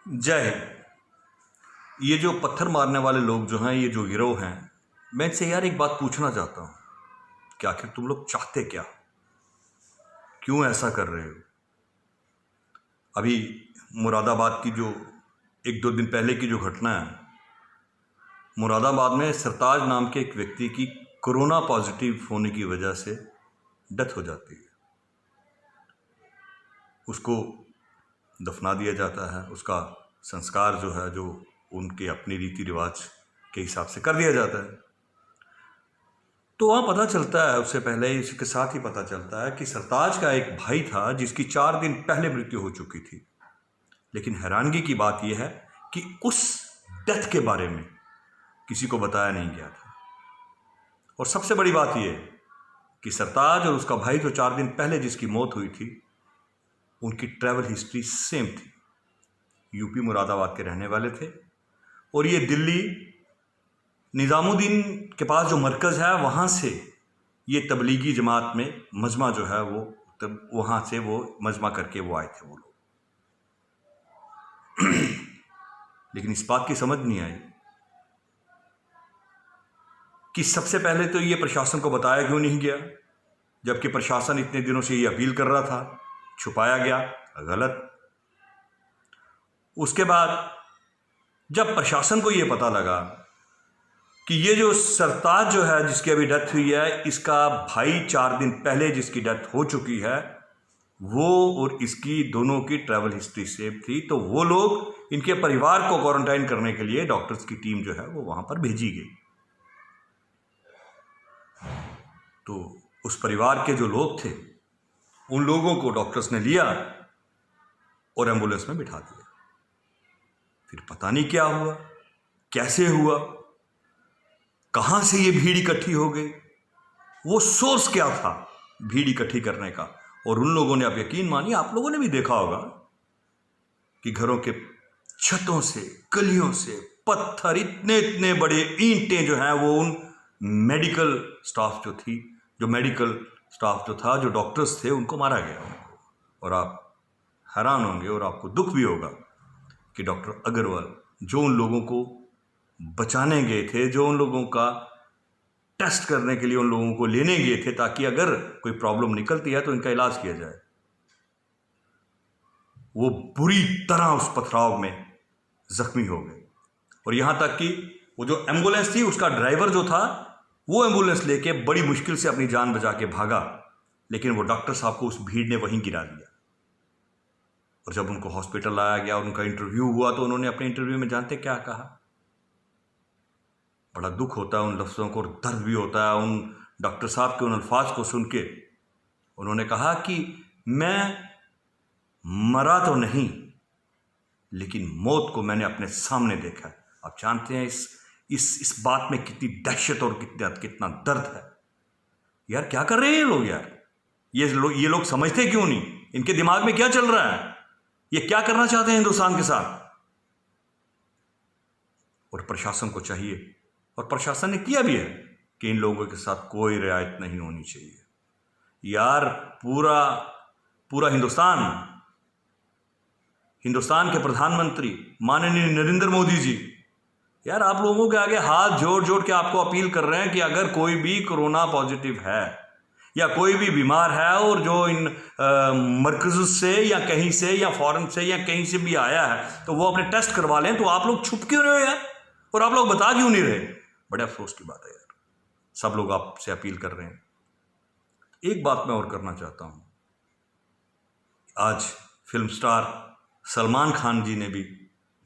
जय हिंद। ये जो पत्थर मारने वाले लोग जो हैं, ये जो गिरोह हैं, मैं इनसे यार एक बात पूछना चाहता हूँ कि आखिर तुम लोग चाहते क्या, क्यों ऐसा कर रहे हो? अभी मुरादाबाद की जो एक दो दिन पहले की जो घटना है, मुरादाबाद में सरताज नाम के एक व्यक्ति की कोरोना पॉजिटिव होने की वजह से डेथ हो जाती है। उसको दफना दिया जाता है, उसका संस्कार जो है जो उनके अपने रीति रिवाज के हिसाब से कर दिया जाता है। तो वहाँ पता चलता है, उससे पहले इसके साथ ही पता चलता है कि सरताज का एक भाई था जिसकी 4 दिन पहले मृत्यु हो चुकी थी। लेकिन हैरानगी की बात यह है कि उस डेथ के बारे में किसी को बताया नहीं गया था। और सबसे बड़ी बात यह है कि सरताज और उसका भाई जो 4 दिन पहले जिसकी मौत हुई थी, उनकी ट्रैवल हिस्ट्री सेम थी। यूपी मुरादाबाद के रहने वाले थे और ये दिल्ली निज़ामुद्दीन के पास जो मरकज़ है वहाँ से ये तबलीगी जमात में मजमा जो है वो तब वहाँ से वो मजमा करके वो आए थे वो लोग। लेकिन इस बात की समझ नहीं आई कि सबसे पहले तो ये प्रशासन को बताया क्यों नहीं गया, जबकि प्रशासन इतने दिनों से ये अपील कर रहा था। छुपाया गया, गलत। उसके बाद जब प्रशासन को ये पता लगा कि ये जो सरताज जो है जिसकी अभी डेथ हुई है, इसका भाई 4 दिन पहले जिसकी डेथ हो चुकी है, वो और इसकी दोनों की ट्रैवल हिस्ट्री सेम थी, तो वो लोग इनके परिवार को क्वारंटाइन करने के लिए डॉक्टर्स की टीम जो है वो वहां पर भेजी गई। तो उस परिवार के जो लोग थे, उन लोगों को डॉक्टर्स ने लिया और एम्बुलेंस में बिठा दिया। फिर पता नहीं क्या हुआ, कैसे हुआ, कहां से ये भीड़ इकट्ठी हो गई, वो सोर्स क्या था भीड़ इकट्ठी करने का। और उन लोगों ने, आप यकीन मानिए, आप लोगों ने भी देखा होगा कि घरों के छतों से, गलियों से पत्थर, इतने इतने बड़े ईंटें जो हैं वो उन मेडिकल स्टाफ जो थी, जो मेडिकल स्टाफ जो था, जो डॉक्टर्स थे, उनको मारा गया उनको। और आप हैरान होंगे और आपको दुख भी होगा कि डॉक्टर अग्रवाल जो उन लोगों को बचाने गए थे, जो उन लोगों का टेस्ट करने के लिए उन लोगों को लेने गए थे ताकि अगर कोई प्रॉब्लम निकलती है तो इनका इलाज किया जाए, वो बुरी तरह उस पथराव में जख्मी हो गए। और यहां तक कि वो जो एम्बुलेंस थी, उसका ड्राइवर जो था, वो एम्बुलेंस लेके बड़ी मुश्किल से अपनी जान बचा के भागा, लेकिन वो डॉक्टर साहब को उस भीड़ ने वहीं गिरा दिया। और जब उनको हॉस्पिटल लाया गया और उनका इंटरव्यू हुआ तो उन्होंने अपने इंटरव्यू में जानते क्या कहा? बड़ा दुख होता है उन लफ्ज़ों को और दर्द भी होता है उन डॉक्टर साहब के उन अल्फाज को सुन के। उन्होंने कहा कि मैं मरा तो नहीं, लेकिन मौत को मैंने अपने सामने देखा है। आप जानते हैं इस बात में कितनी दहशत और कितना दर्द है। यार क्या कर रहे हैं ये लोग? यार ये लोग समझते क्यों नहीं? इनके दिमाग में क्या चल रहा है? ये क्या करना चाहते हैं हिंदुस्तान के साथ? और प्रशासन को चाहिए, और प्रशासन ने किया भी है, कि इन लोगों के साथ कोई रियायत नहीं होनी चाहिए। यार पूरा हिंदुस्तान के प्रधानमंत्री माननीय नरेंद्र मोदी जी, यार आप लोगों के आगे हाथ जोड़ जोड़ के आपको अपील कर रहे हैं कि अगर कोई भी कोरोना पॉजिटिव है या कोई भी बीमार है और जो इन मरकज़ से या कहीं से या फॉरेन से या कहीं से भी आया है, तो वो अपने टेस्ट करवा लें। तो आप लोग छुप क्यों रहे हो यार? और आप लोग बता क्यों नहीं रहे? बड़े अफसोस की बात है यार, सब लोग आपसे अपील कर रहे हैं। एक बात मैं और करना चाहता हूं। आज फिल्म स्टार सलमान खान जी ने भी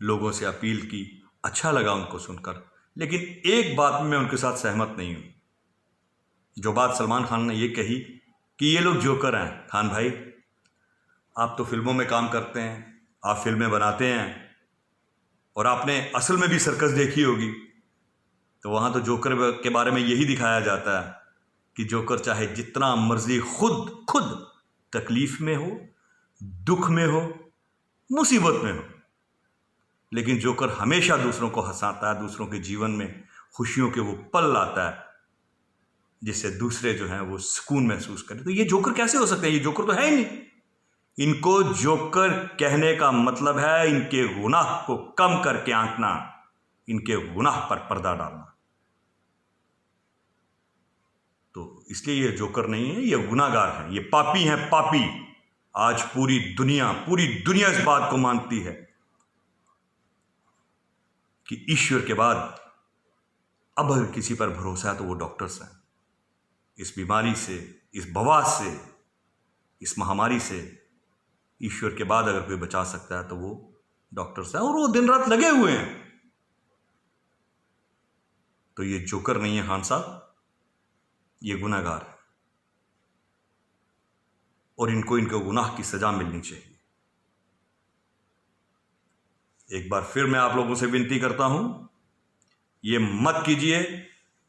लोगों से अपील की, अच्छा लगा उनको सुनकर, लेकिन एक बात में मैं उनके साथ सहमत नहीं हूं। जो बात सलमान खान ने ये कही कि ये लोग जोकर हैं। खान भाई, आप तो फिल्मों में काम करते हैं, आप फिल्में बनाते हैं, और आपने असल में भी सर्कस देखी होगी, तो वहाँ तो जोकर के बारे में यही दिखाया जाता है कि जोकर चाहे जितना मर्जी खुद तकलीफ में हो, दुख में हो, मुसीबत में हो, लेकिन जोकर हमेशा दूसरों को हंसाता है, दूसरों के जीवन में खुशियों के वो पल लाता है जिससे दूसरे जो हैं वो सुकून महसूस करें। तो ये जोकर कैसे हो सकते हैं? ये जोकर तो है ही नहीं। इनको जोकर कहने का मतलब है इनके गुनाह को कम करके आंकना, इनके गुनाह पर पर्दा डालना। तो इसलिए ये जोकर नहीं है, ये गुनाहगार हैं, ये पापी हैं, पापी। आज पूरी दुनिया इस बात को मानती है कि ईश्वर के बाद अब अगर किसी पर भरोसा है तो वो डॉक्टर्स हैं। इस बीमारी से, इस वबा से, इस महामारी से ईश्वर के बाद अगर कोई बचा सकता है तो वो डॉक्टर्स हैं, और वो दिन रात लगे हुए हैं। तो ये जोकर नहीं है खान साहब, ये गुनाहगार है, और इनको इनके गुनाह की सजा मिलनी चाहिए। एक बार फिर मैं आप लोगों से विनती करता हूं, ये मत कीजिए,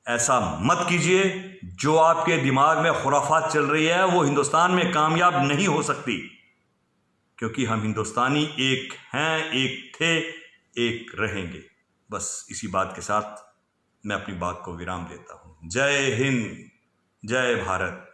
ऐसा मत कीजिए। जो आपके दिमाग में खुराफात चल रही है वो हिंदुस्तान में कामयाब नहीं हो सकती, क्योंकि हम हिंदुस्तानी एक हैं, एक थे, एक रहेंगे। बस इसी बात के साथ मैं अपनी बात को विराम देता हूं। जय हिंद, जय भारत।